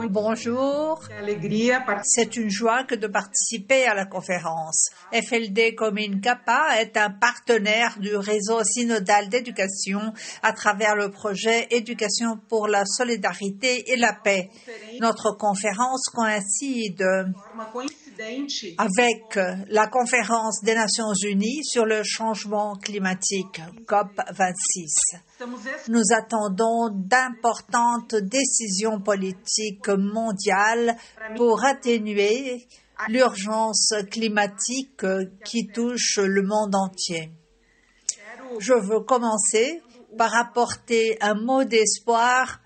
Bonjour, c'est une joie que de participer à la conférence. FLD Commune Kappa est un partenaire du réseau synodal d'éducation à travers le projet Éducation pour la solidarité et la paix. Notre conférence coïncide avec la conférence des Nations Unies sur le changement climatique, COP26. Nous attendons d'importantes décisions politiques mondiales pour atténuer l'urgence climatique qui touche le monde entier. Je veux commencer par apporter un mot d'espoir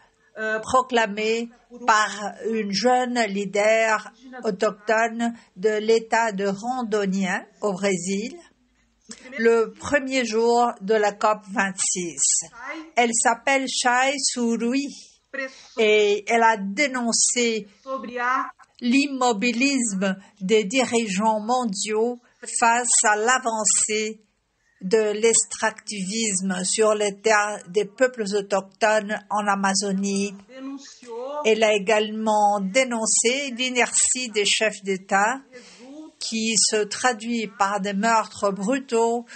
proclamé par une jeune leader autochtone de l'État de Rondônia au Brésil, le premier jour de la COP26. Elle s'appelle Chai Surui et elle a dénoncé l'immobilisme des dirigeants mondiaux face à l'avancée de l'extractivisme sur les terres des peuples autochtones en Amazonie. Elle a également dénoncé l'inertie des chefs d'État qui se traduit par des meurtres brutaux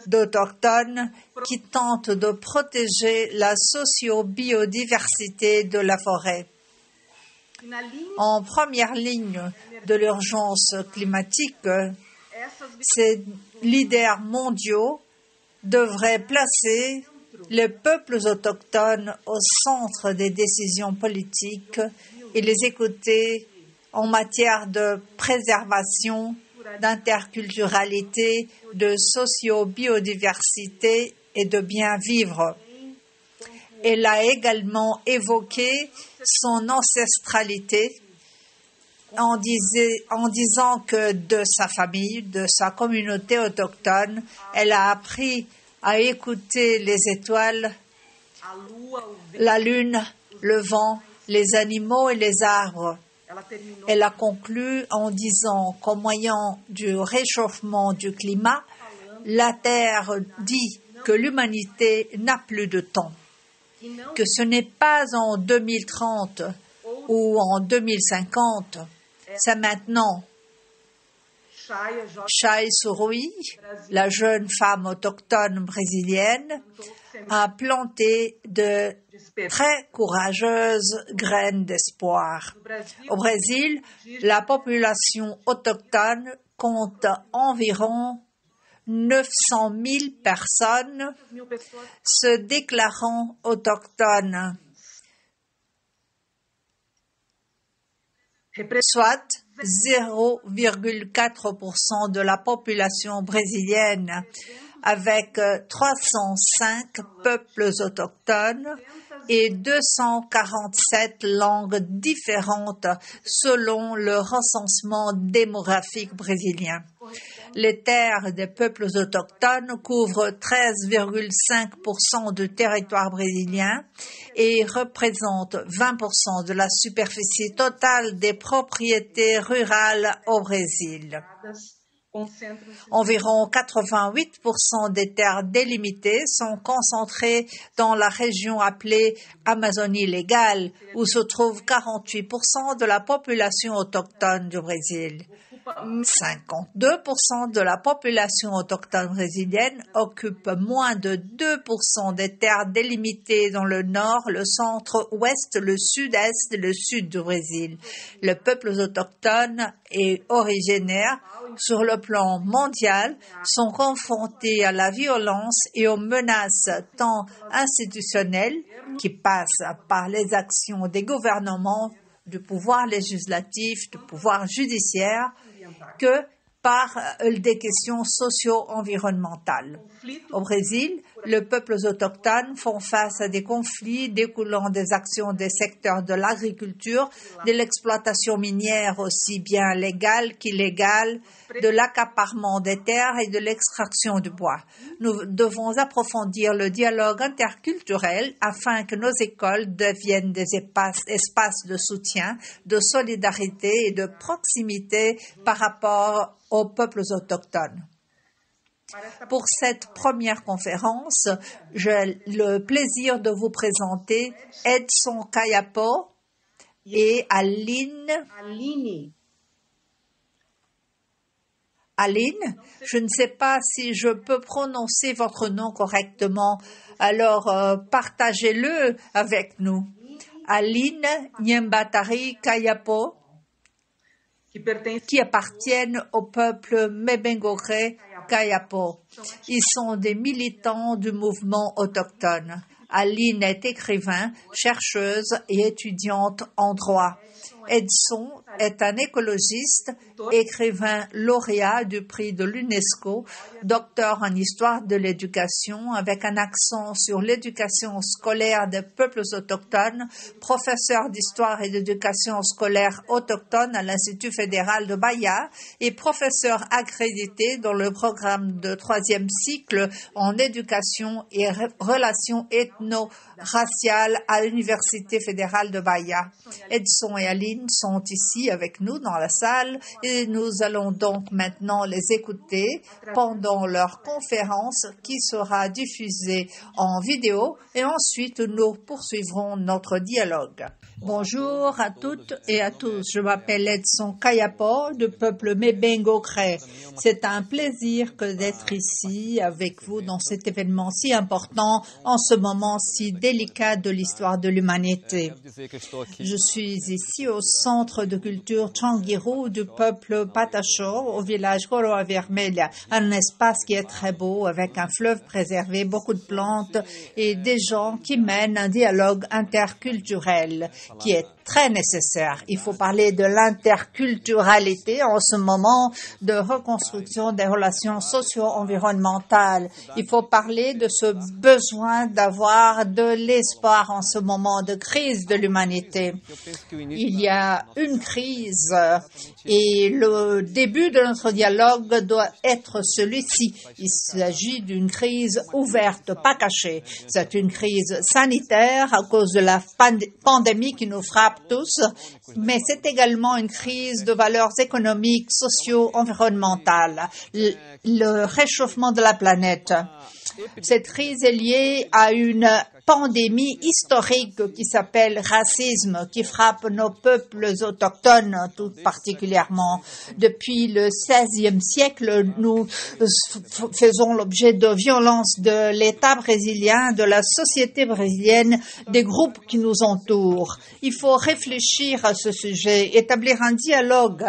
d'autochtones qui tentent de protéger la socio-biodiversité de la forêt. En première ligne de l'urgence climatique, ces leaders mondiaux devraient placer les peuples autochtones au centre des décisions politiques et les écouter en matière de préservation, d'interculturalité, de socio-biodiversité et de bien vivre. Elle a également évoqué son ancestralité en disant que de sa famille, de sa communauté autochtone, elle a appris à écouter les étoiles, la lune, le vent, les animaux et les arbres. Elle a conclu en disant qu'au moyen du réchauffement du climat, la Terre dit que l'humanité n'a plus de temps, que ce n'est pas en 2030 ou en 2050, c'est maintenant. Chai Surui, la jeune femme autochtone brésilienne, a planté de très courageuses graines d'espoir. Au Brésil, la population autochtone compte environ 900 000 personnes se déclarant autochtones, soit 0,4% de la population brésilienne, avec 305 peuples autochtones et 247 langues différentes selon le recensement démographique brésilien. Les terres des peuples autochtones couvrent 13,5% du territoire brésilien et représentent 20% de la superficie totale des propriétés rurales au Brésil. Environ 88% des terres délimitées sont concentrées dans la région appelée Amazonie légale, où se trouve 48% de la population autochtone du Brésil. 52% de la population autochtone brésilienne occupe moins de 2% des terres délimitées dans le nord, le centre-ouest, le sud-est et le sud du Brésil. Les peuples autochtones et originaires, sur le plan mondial, sont confrontés à la violence et aux menaces tant institutionnelles, qui passent par les actions des gouvernements, du pouvoir législatif, du pouvoir judiciaire, que par des questions socio-environnementales. Au Brésil, les peuples autochtones font face à des conflits découlant des actions des secteurs de l'agriculture, de l'exploitation minière aussi bien légale qu'illégale, de l'accaparement des terres et de l'extraction du bois. Nous devons approfondir le dialogue interculturel afin que nos écoles deviennent des espaces de soutien, de solidarité et de proximité par rapport aux peuples autochtones. Pour cette première conférence, j'ai le plaisir de vous présenter Edson Kayapo, et Aline. Aline, je ne sais pas si je peux prononcer votre nom correctement, alors partagez-le avec nous. Aline Nyambatari Kayapo, qui appartiennent au peuple Mebengokre Kayapo. Ils sont des militants du mouvement autochtone. Aline est écrivain, chercheuse et étudiante en droit. Edson est un écologiste, écrivain lauréat du prix de l'UNESCO, docteur en histoire de l'éducation avec un accent sur l'éducation scolaire des peuples autochtones, professeur d'histoire et d'éducation scolaire autochtone à l'Institut fédéral de Bahia et professeur accrédité dans le programme de 3e cycle en éducation et relations ethno-raciales à l'Université fédérale de Bahia. Edson et Aline sont ici avec nous dans la salle et nous allons donc maintenant les écouter pendant leur conférence qui sera diffusée en vidéo et ensuite nous poursuivrons notre dialogue. Bonjour à toutes et à tous. Je m'appelle Edson Kayapo du peuple Mebengokre. C'est un plaisir que d'être ici avec vous dans cet événement si important en ce moment si délicat de l'histoire de l'humanité. Je suis ici au centre de culture Changiru du peuple Patacho au village Coroa Vermelha, un espace qui est très beau avec un fleuve préservé, beaucoup de plantes et des gens qui mènent un dialogue interculturel qui est très nécessaire. Il faut parler de l'interculturalité en ce moment de reconstruction des relations socio-environnementales. Il faut parler de ce besoin d'avoir de l'espoir en ce moment de crise de l'humanité. Il y a une crise et le début de notre dialogue doit être celui-ci. Il s'agit d'une crise ouverte, pas cachée. C'est une crise sanitaire à cause de la pandémie qui nous frappe tous, mais c'est également une crise de valeurs économiques, socio-environnementales, le réchauffement de la planète. Cette crise est liée à une pandémie historique qui s'appelle racisme, qui frappe nos peuples autochtones tout particulièrement. Depuis le XVIe siècle, nous faisons l'objet de violences de l'État brésilien, de la société brésilienne, des groupes qui nous entourent. Il faut réfléchir à ce sujet, établir un dialogue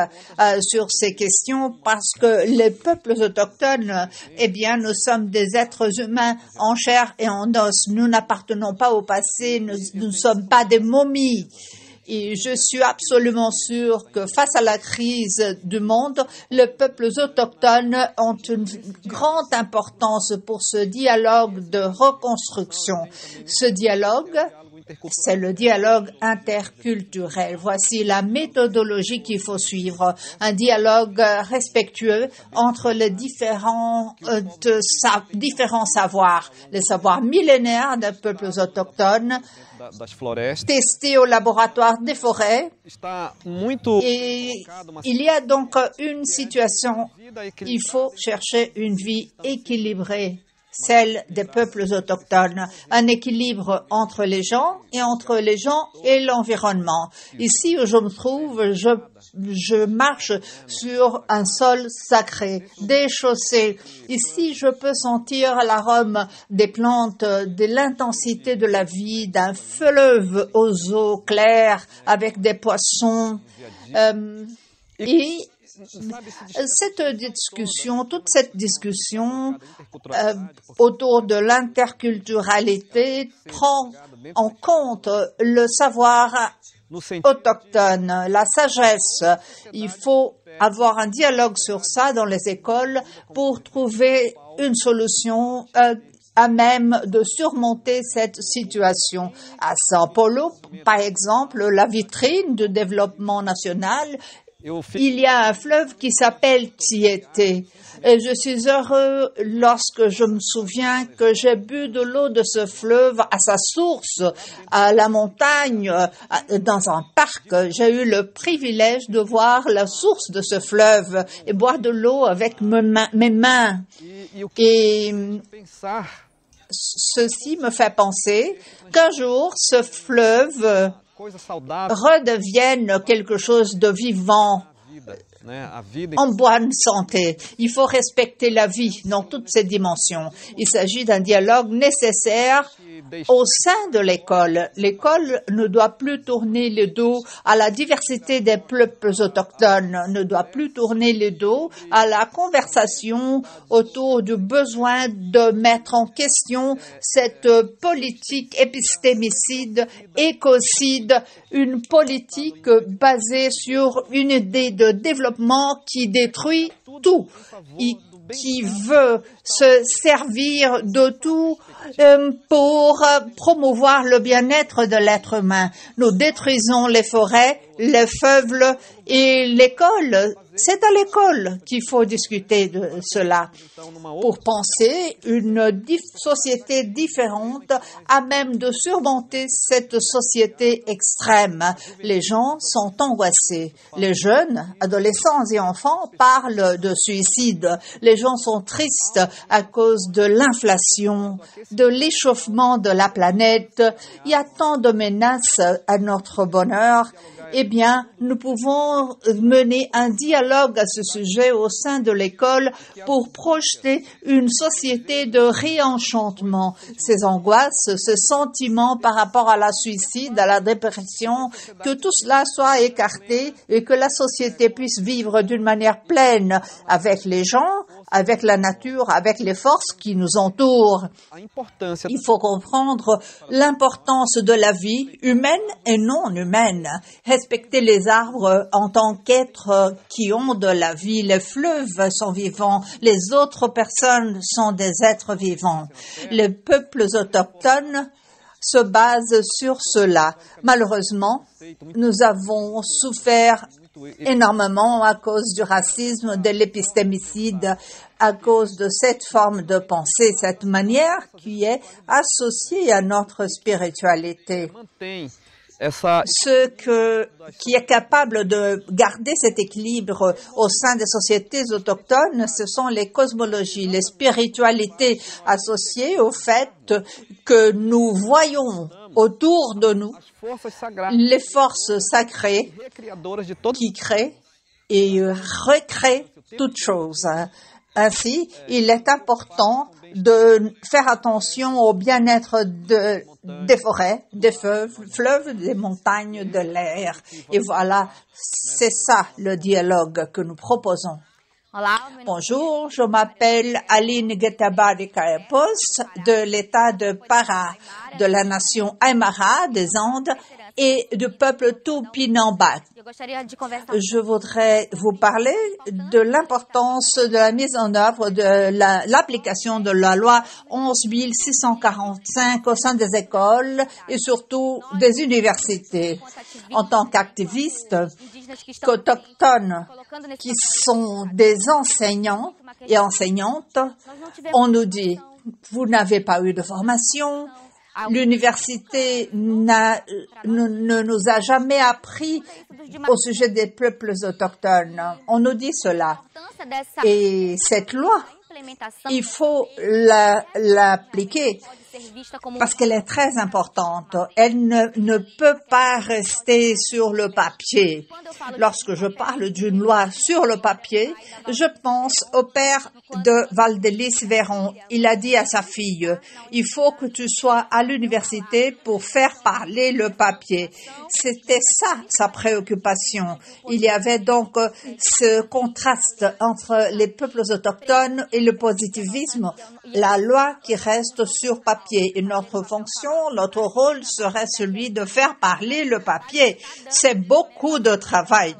sur ces questions parce que les peuples autochtones, eh bien, nous sommes des êtres humains en chair et en os. Nous n'appartenons pas au passé, nous ne sommes pas des momies. Et je suis absolument sûre que face à la crise du monde, les peuples autochtones ont une grande importance pour ce dialogue de reconstruction. Ce dialogue, c'est le dialogue interculturel. Voici la méthodologie qu'il faut suivre. Un dialogue respectueux entre les différents savoirs. Les savoirs millénaires des peuples autochtones, testés au laboratoire des forêts. Et il y a donc une situation, il faut chercher une vie équilibrée, celle des peuples autochtones, un équilibre entre les gens et l'environnement. Ici où je me trouve, je marche sur un sol sacré, des chaussées. Ici, je peux sentir l'arôme des plantes, de l'intensité de la vie, d'un fleuve aux eaux claires avec des poissons. Et toute cette discussion autour de l'interculturalité prend en compte le savoir autochtone, la sagesse. Il faut avoir un dialogue sur ça dans les écoles pour trouver une solution à même de surmonter cette situation. À São Paulo, par exemple, la vitrine du développement national, il y a un fleuve qui s'appelle Tietê. Et je suis heureux lorsque je me souviens que j'ai bu de l'eau de ce fleuve à sa source, à la montagne, dans un parc. J'ai eu le privilège de voir la source de ce fleuve et boire de l'eau avec mes mains. Et ceci me fait penser qu'un jour, ce fleuve redevienne quelque chose de vivant, en bonne santé. Il faut respecter la vie dans toutes ses dimensions. Il s'agit d'un dialogue nécessaire au sein de l'école. L'école ne doit plus tourner le dos à la diversité des peuples autochtones, ne doit plus tourner le dos à la conversation autour du besoin de mettre en question cette politique épistémicide, écocide, une politique basée sur une idée de développement qui détruit tout, qui veut se servir de tout pour promouvoir le bien-être de l'être humain. Nous détruisons les forêts, les fleuves et l'école. C'est à l'école qu'il faut discuter de cela pour penser une société différente à même de surmonter cette société extrême. Les gens sont angoissés. Les jeunes, adolescents et enfants parlent de suicide. Les gens sont tristes à cause de l'inflation, de l'échauffement de la planète. Il y a tant de menaces à notre bonheur. Eh bien, nous pouvons mener un dialogue à ce sujet au sein de l'école pour projeter une société de réenchantement. Ces angoisses, ces sentiments par rapport à la suicide, à la dépression, que tout cela soit écarté et que la société puisse vivre d'une manière pleine avec les gens, avec la nature, avec les forces qui nous entourent. Il faut comprendre l'importance de la vie humaine et non humaine. Respecter les arbres en tant qu'êtres qui ont de la vie. Les fleuves sont vivants. Les autres personnes sont des êtres vivants. Les peuples autochtones se basent sur cela. Malheureusement, nous avons souffert énormément à cause du racisme, de l'épistémicide, à cause de cette forme de pensée, cette manière qui est associée à notre spiritualité. Qui est capable de garder cet équilibre au sein des sociétés autochtones, ce sont les cosmologies, les spiritualités associées au fait que nous voyons autour de nous les forces sacrées qui créent et recréent toutes choses. Ainsi, il est important de faire attention au bien-être des forêts, des fleuves, des montagnes, de l'air. Et voilà, c'est ça le dialogue que nous proposons. Bonjour, je m'appelle Aline Getabari Kaepos de l'État de Para, de la nation Aymara des Andes et du peuple Tupinamba. Je voudrais vous parler de l'importance de la mise en œuvre de l'application de la loi 11 645 au sein des écoles et surtout des universités. En tant qu'activistes autochtones qui sont des enseignants et enseignantes, on nous dit « vous n'avez pas eu de formation ». L'université ne nous a jamais appris au sujet des peuples autochtones. On nous dit cela. Et cette loi, il faut l'appliquer parce qu'elle est très importante. Elle ne peut pas rester sur le papier. Lorsque je parle d'une loi sur le papier, je pense au père de Valdélis Véron. Il a dit à sa fille, il faut que tu sois à l'université pour faire parler le papier. C'était ça, sa préoccupation. Il y avait donc ce contraste entre les peuples autochtones et le positivisme, la loi qui reste sur papier. Et notre fonction, notre rôle serait celui de faire parler le papier. C'est beaucoup de travail.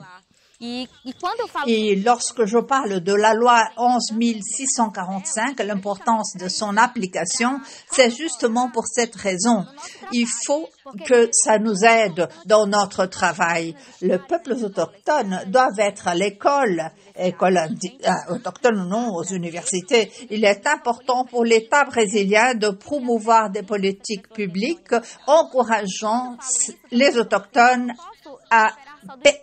Et lorsque je parle de la loi 11 645, l'importance de son application, c'est justement pour cette raison. Il faut que ça nous aide dans notre travail. Les peuples autochtones doivent être à l'école, autochtones ou non, aux universités. Il est important pour l'État brésilien de promouvoir des politiques publiques encourageant les autochtones à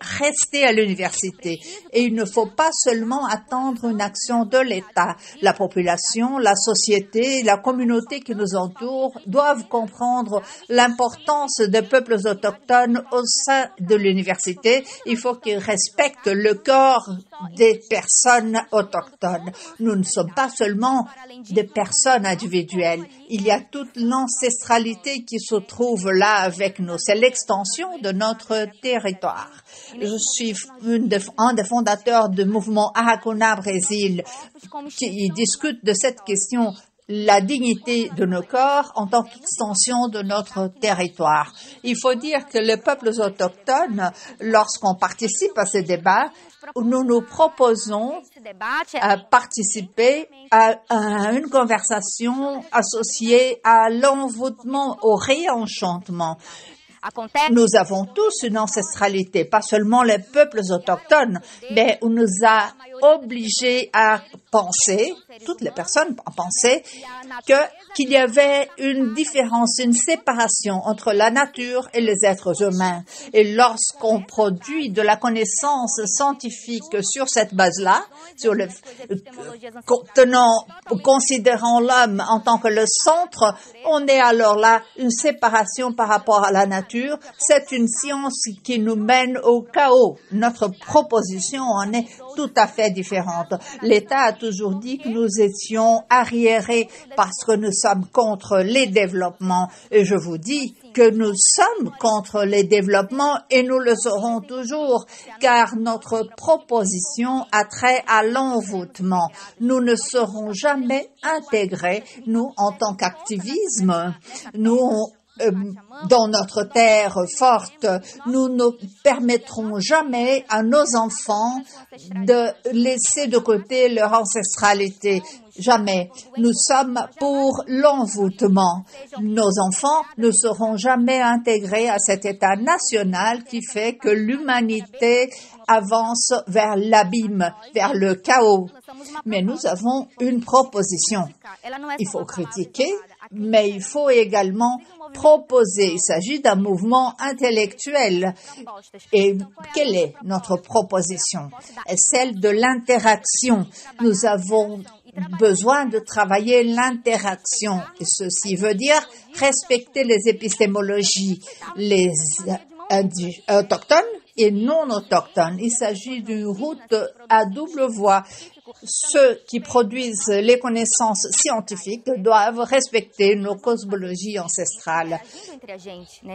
rester à l'université. Et il ne faut pas seulement attendre une action de l'État. La population, la société, la communauté qui nous entoure doivent comprendre l'importance des peuples autochtones au sein de l'université. Il faut qu'ils respectent le corps des personnes autochtones. Nous ne sommes pas seulement des personnes individuelles. Il y a toute l'ancestralité qui se trouve là avec nous. C'est l'extension de notre territoire. Je suis un des fondateurs du mouvement Ahakuna Brésil qui discute de cette question, la dignité de nos corps en tant qu'extension de notre territoire. Il faut dire que les peuples autochtones, lorsqu'on participe à ces débats, nous nous proposons à participer à une conversation associée à l'envoûtement, au réenchantement. Nous avons tous une ancestralité, pas seulement les peuples autochtones, mais on nous a obligés à penser, toutes les personnes ont pensé, qu'il y avait une différence, une séparation entre la nature et les êtres humains. Et lorsqu'on produit de la connaissance scientifique sur cette base-là, considérant l'homme en tant que le centre, on est alors là une séparation par rapport à la nature. C'est une science qui nous mène au chaos. Notre proposition en est tout à fait différente. L'État a toujours dit que nous étions arriérés parce que nous sommes contre les développements. Et je vous dis que nous sommes contre les développements et nous le serons toujours, car notre proposition a trait à l'envoûtement. Nous ne serons jamais intégrés, nous, en tant qu'activisme, dans notre terre forte, nous ne permettrons jamais à nos enfants de laisser de côté leur ancestralité. Jamais. Nous sommes pour l'envoûtement. Nos enfants ne seront jamais intégrés à cet État national qui fait que l'humanité avance vers l'abîme, vers le chaos. Mais nous avons une proposition. Il faut critiquer, mais il faut également proposer. Il s'agit d'un mouvement intellectuel. Et quelle est notre proposition? Celle de l'interaction. Nous avons besoin de travailler l'interaction. Et ceci veut dire respecter les épistémologies, les autochtones et non autochtones. Il s'agit d'une route à double voie. Ceux qui produisent les connaissances scientifiques doivent respecter nos cosmologies ancestrales.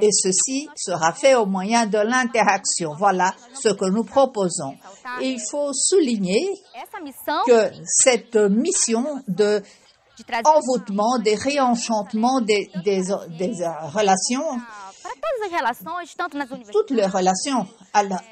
Et ceci sera fait au moyen de l'interaction. Voilà ce que nous proposons. Et il faut souligner que cette mission de envoûtement, des réenchantements des relations, toutes les relations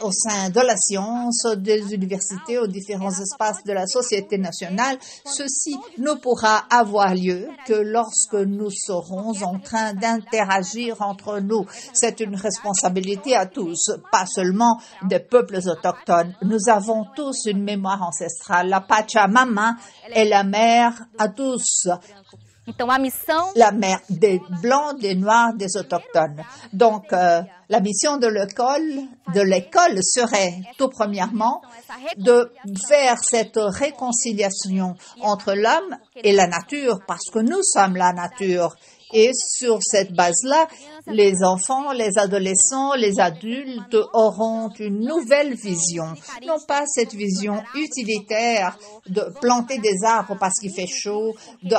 au sein de la science, des universités, aux différents espaces de la société nationale, ceci ne pourra avoir lieu que lorsque nous serons en train d'interagir entre nous. C'est une responsabilité à tous, pas seulement des peuples autochtones. Nous avons tous une mémoire ancestrale. La Pachamama est la mère à tous. La mère des Blancs, des Noirs, des Autochtones. Donc, la mission de l'école serait, tout premièrement, de faire cette réconciliation entre l'homme et la nature, parce que nous sommes la nature. Et sur cette base-là, les enfants, les adolescents, les adultes auront une nouvelle vision. Non pas cette vision utilitaire de planter des arbres parce qu'il fait chaud,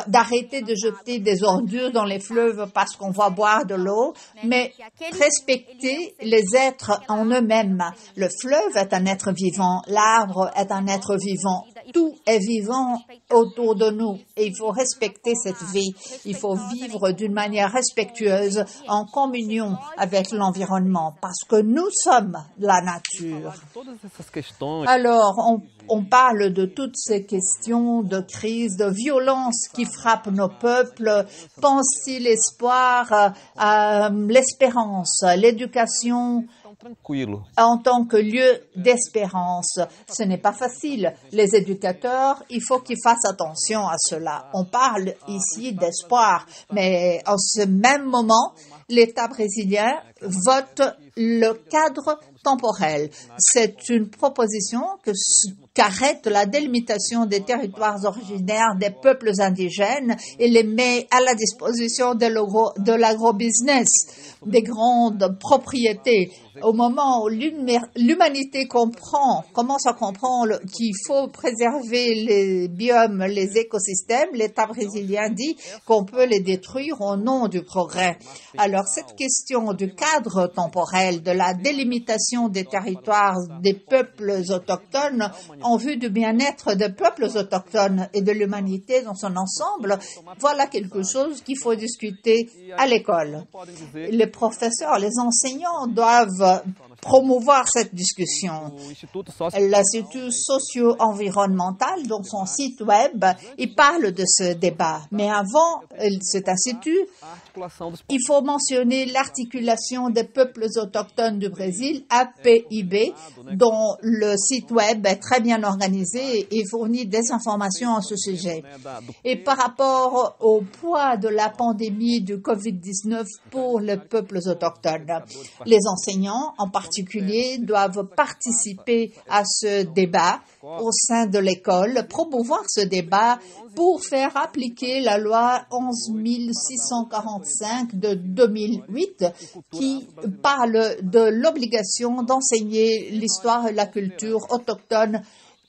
d'arrêter de jeter des ordures dans les fleuves parce qu'on va boire de l'eau, mais respecter les êtres en eux-mêmes. Le fleuve est un être vivant, l'arbre est un être vivant. Tout est vivant autour de nous et il faut respecter cette vie. Il faut vivre d'une manière respectueuse, en communion avec l'environnement, parce que nous sommes la nature. Alors, on parle de toutes ces questions de crise, de violence qui frappent nos peuples. Pense-t-il l'espoir, l'espérance, l'éducation en tant que lieu d'espérance? Ce n'est pas facile. Les éducateurs, il faut qu'ils fassent attention à cela. On parle ici d'espoir, mais en ce même moment, l'État brésilien vote le cadre temporel. C'est une proposition qu'arrête la délimitation des territoires originaires des peuples indigènes et les met à la disposition de l'agrobusiness, des grandes propriétés. Au moment où l'humanité commence à comprendre qu'il faut préserver les biomes, les écosystèmes, l'État brésilien dit qu'on peut les détruire au nom du progrès. Alors, cette question du cadre temporel, de la délimitation des territoires des peuples autochtones en vue du bien-être des peuples autochtones et de l'humanité dans son ensemble, voilà quelque chose qu'il faut discuter à l'école. Les professeurs, les enseignants doivent promouvoir cette discussion. L'Institut socio-environnemental, dans son site web, il parle de ce débat. Mais avant cet institut, il faut mentionner l'articulation des peuples autochtones du Brésil, APIB, dont le site web est très bien organisé et fournit des informations à ce sujet. Et par rapport au poids de la pandémie du COVID-19 pour les peuples autochtones, les enseignants, en particulier, doivent participer à ce débat au sein de l'école, promouvoir ce débat pour faire appliquer la loi 11 645 de 2008 qui parle de l'obligation d'enseigner l'histoire et la culture autochtone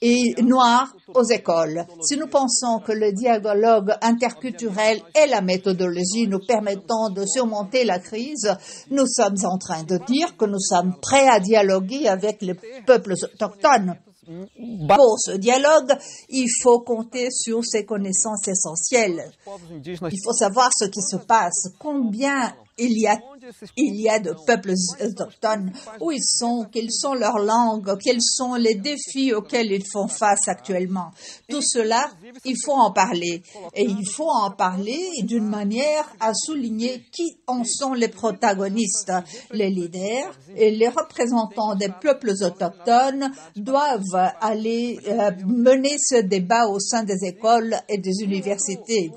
et noire aux écoles. Si nous pensons que le dialogue interculturel est la méthodologie nous permettant de surmonter la crise, nous sommes en train de dire que nous sommes prêts à dialoguer avec les peuples autochtones. Pour ce dialogue, il faut compter sur ces connaissances essentielles. Il faut savoir ce qui se passe, combien il y a de peuples autochtones, où ils sont, quelles sont leurs langues, quels sont les défis auxquels ils font face actuellement. Tout cela, il faut en parler. Et il faut en parler d'une manière à souligner qui en sont les protagonistes. Les leaders et les représentants des peuples autochtones doivent aller mener ce débat au sein des écoles et des universités.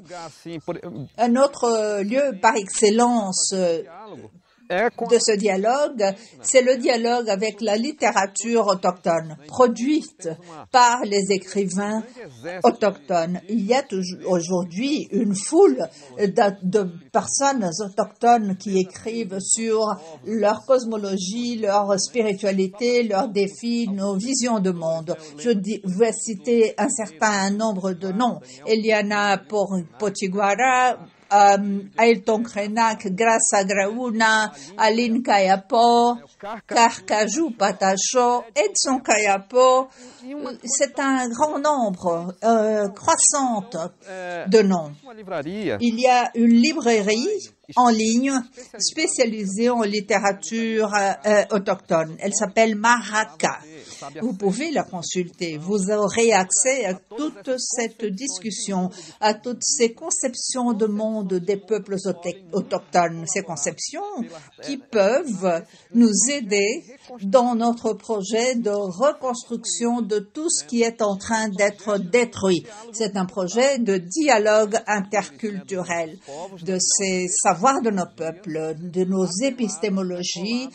Un autre lieu par excellence de ce dialogue, c'est le dialogue avec la littérature autochtone, produite par les écrivains autochtones. Il y a aujourd'hui une foule de personnes autochtones qui écrivent sur leur cosmologie, leur spiritualité, leurs défis, nos visions de monde. Je vais citer un certain nombre de noms. Eliana Potiguara, Ailton Krenak, Graça Graúna, Aline Kayapo, Carcajou Patacho, Edson Kayapo. C'est un grand nombre croissant de noms. Il y a une librairie en ligne spécialisée en littérature autochtone. Elle s'appelle Maraka. Vous pouvez la consulter. Vous aurez accès à toute cette discussion, à toutes ces conceptions de monde des peuples autochtones, ces conceptions qui peuvent nous aider dans notre projet de reconstruction de tout ce qui est en train d'être détruit. C'est un projet de dialogue interculturel, de ces savoirs de nos peuples, de nos épistémologies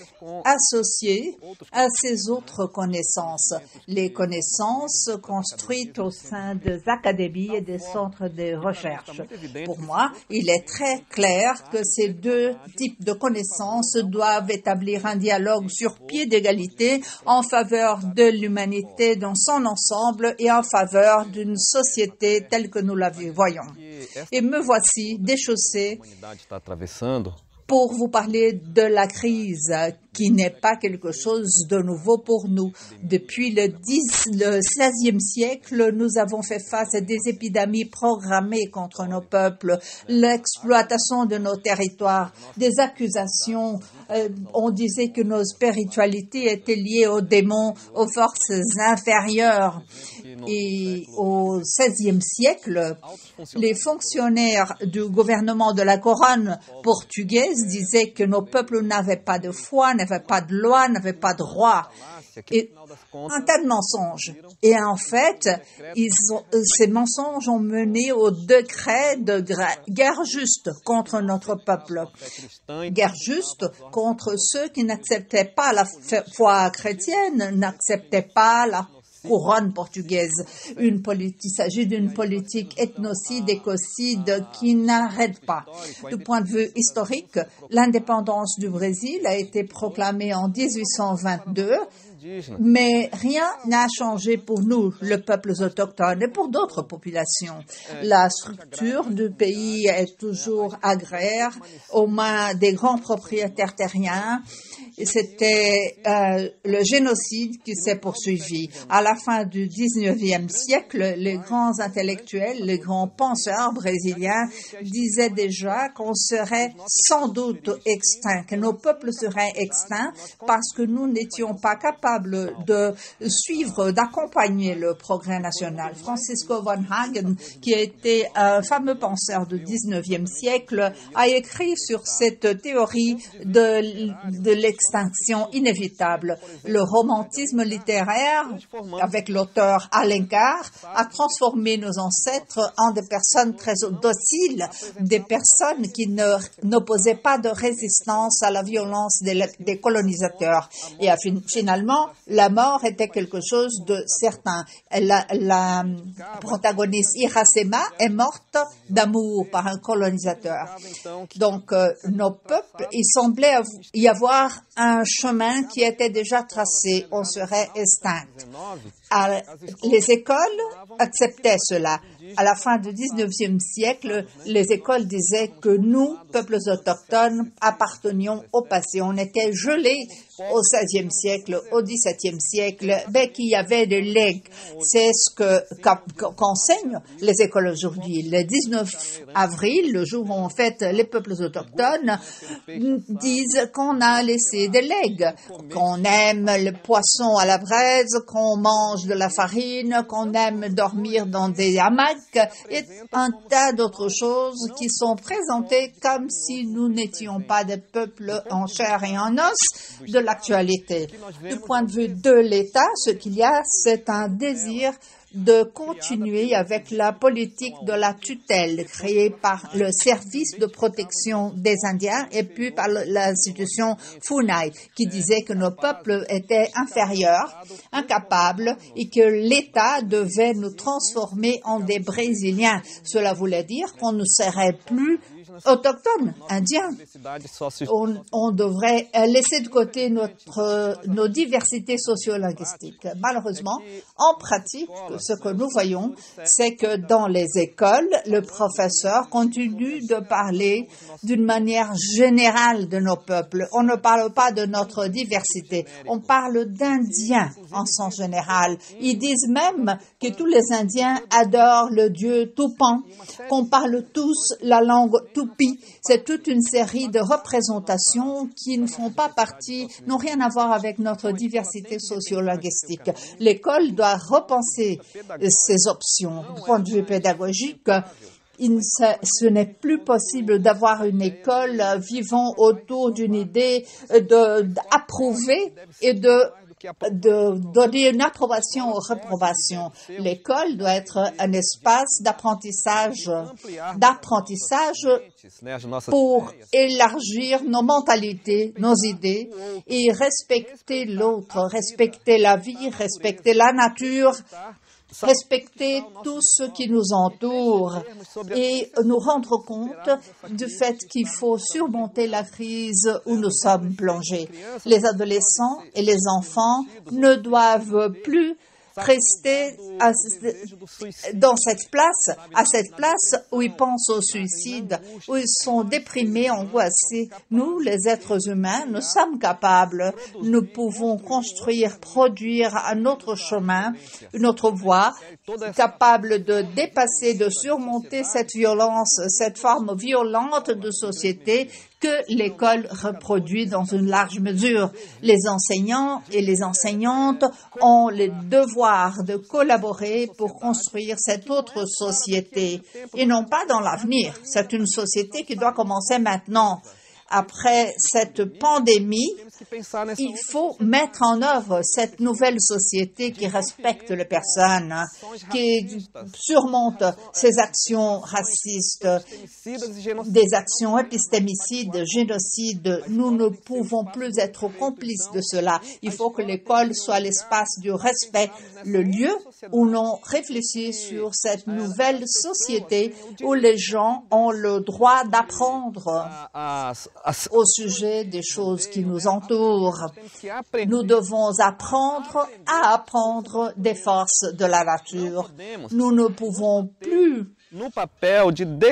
associées à ces autres connaissances. Les connaissances construites au sein des académies et des centres de recherche. Pour moi, il est très clair que ces deux types de connaissances doivent établir un dialogue sur pied d'égalité en faveur de l'humanité dans son ensemble et en faveur d'une société telle que nous la voyons. Et me voici déchaussé pour vous parler de la crise qui n'est pas quelque chose de nouveau pour nous. Depuis le XVIe siècle, nous avons fait face à des épidémies programmées contre nos peuples, l'exploitation de nos territoires, des accusations. On disait que nos spiritualités étaient liées aux démons, aux forces inférieures. Et au XVIe siècle, les fonctionnaires du gouvernement de la couronne portugaise disaient que nos peuples n'avaient pas de foi, n'avait pas de loi, n'avait pas de roi. Et un tas de mensonges. Et en fait, ces mensonges ont mené au décret de guerre juste contre notre peuple. Guerre juste contre ceux qui n'acceptaient pas la foi chrétienne, n'acceptaient pas la couronne portugaise. Il s'agit d'une politique ethnocide, écocide qui n'arrête pas. Du point de vue historique, l'indépendance du Brésil a été proclamée en 1822, mais rien n'a changé pour nous, le peuple autochtone, et pour d'autres populations. La structure du pays est toujours agraire, aux mains des grands propriétaires terriens. Et c'était le génocide qui s'est poursuivi. À la fin du 19e siècle, les grands intellectuels, les grands penseurs brésiliens disaient déjà qu'on serait sans doute extinct, que nos peuples seraient extincts parce que nous n'étions pas capables de suivre, d'accompagner le progrès national. Francisco von Hagen, qui a été un fameux penseur du 19e siècle, a écrit sur cette théorie de l'extinction inévitable. Le romantisme littéraire, avec l'auteur Alencar, a transformé nos ancêtres en des personnes très dociles, des personnes qui n'opposaient pas de résistance à la violence des colonisateurs. Et finalement, la mort était quelque chose de certain. La protagoniste Iracema est morte d'amour par un colonisateur. Donc, nos peuples, il semblait y avoir un chemin qui était déjà tracé, on serait extinct. Les écoles acceptaient cela. À la fin du 19e siècle, les écoles disaient que nous, peuples autochtones, appartenions au passé. On était gelés au XVIe siècle, au XVIIe siècle, mais qu'il y avait des legs. C'est ce qu'enseignent les écoles aujourd'hui. Le 19 avril, le jour où on fête les peuples autochtones, disent qu'on a laissé des legs, qu'on aime le poisson à la braise, qu'on mange de la farine, qu'on aime dormir dans des hamacs et un tas d'autres choses qui sont présentées comme si nous n'étions pas des peuples en chair et en os de l'actualité. Du point de vue de l'État, ce qu'il y a, c'est un désir de continuer avec la politique de la tutelle créée par le service de protection des Indiens et puis par l'institution FUNAI qui disait que nos peuples étaient inférieurs, incapables et que l'État devait nous transformer en des Brésiliens. Cela voulait dire qu'on ne serait plus autochtones, indiens. On devrait laisser de côté nos diversités socio-linguistiques. Malheureusement, en pratique, ce que nous voyons, c'est que dans les écoles, le professeur continue de parler d'une manière générale de nos peuples. On ne parle pas de notre diversité, on parle d'Indiens en sens général. Ils disent même que tous les Indiens adorent le Dieu Tupã, qu'on parle tous la langue Tupi. C'est toute une série de représentations qui ne font pas partie, n'ont rien à voir avec notre diversité socio-linguistique. L'école doit repenser ses options. Du point de vue pédagogique, ce n'est plus possible d'avoir une école vivant autour d'une idée d'approuver et de donner une approbation aux réprobations. L'école doit être un espace d'apprentissage pour élargir nos mentalités, nos idées et respecter l'autre, respecter la vie, respecter la nature, respecter tout ce qui nous entoure et nous rendre compte du fait qu'il faut surmonter la crise où nous sommes plongés. Les adolescents et les enfants ne doivent plus rester à cette place où ils pensent au suicide, où ils sont déprimés, angoissés. Nous, les êtres humains, nous sommes capables, nous pouvons construire, produire un autre chemin, une autre voie, capables de dépasser, de surmonter cette violence, cette forme violente de société que l'école reproduit dans une large mesure. Les enseignants et les enseignantes ont le devoir de collaborer pour construire cette autre société et non pas dans l'avenir. C'est une société qui doit commencer maintenant Après cette pandémie, il faut mettre en œuvre cette nouvelle société qui respecte les personnes, qui surmonte ces actions racistes, des actions épistémicides, génocides. Nous ne pouvons plus être complices de cela. Il faut que l'école soit l'espace du respect, le lieu où l'on réfléchit sur cette nouvelle société où les gens ont le droit d'apprendre au sujet des choses qui nous entourent. Nous devons apprendre à apprendre des forces de la nature. Nous ne pouvons plus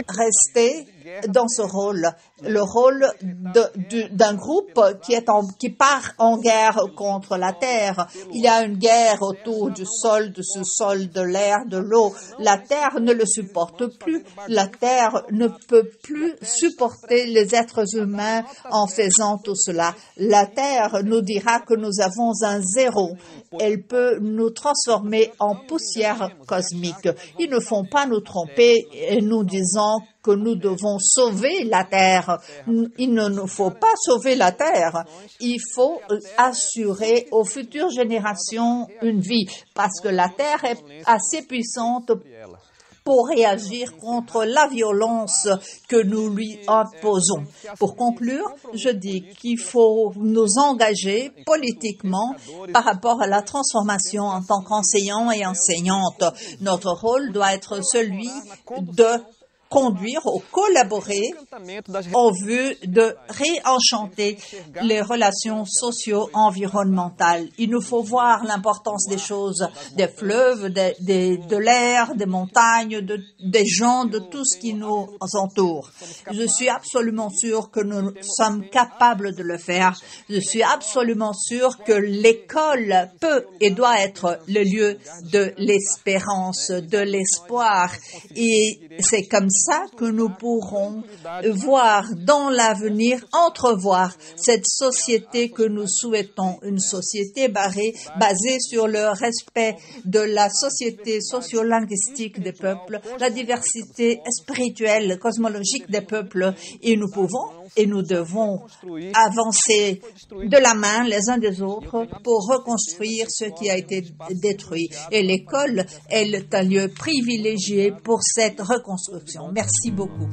rester dans ce rôle, le rôle d'un groupe qui part en guerre contre la terre. Il y a une guerre autour du sol, du sous-sol, de l'air, de l'eau. La terre ne le supporte plus. La terre ne peut plus supporter les êtres humains en faisant tout cela. La terre nous dira que nous avons un zéro. Elle peut nous transformer en poussière cosmique. Ils ne font pas nous tromper et nous disant que nous devons sauver la terre. Il ne nous faut pas sauver la terre. Il faut assurer aux futures générations une vie parce que la terre est assez puissante pour réagir contre la violence que nous lui imposons. Pour conclure, je dis qu'il faut nous engager politiquement par rapport à la transformation en tant qu'enseignants et enseignantes. Notre rôle doit être celui de conduire ou collaborer en vue de réenchanter les relations socio-environnementales. Il nous faut voir l'importance des choses, des fleuves, de l'air, des montagnes, des gens, de tout ce qui nous entoure. Je suis absolument sûre que nous sommes capables de le faire. Je suis absolument sûre que l'école peut et doit être le lieu de l'espérance, de l'espoir. Et c'est comme ça que nous pourrons voir dans l'avenir, entrevoir cette société que nous souhaitons, une société basée sur le respect de la société sociolinguistique des peuples, la diversité spirituelle, cosmologique des peuples, et nous pouvons et nous devons avancer de la main les uns des autres pour reconstruire ce qui a été détruit. Et l'école est un lieu privilégié pour cette reconstruction. Merci beaucoup.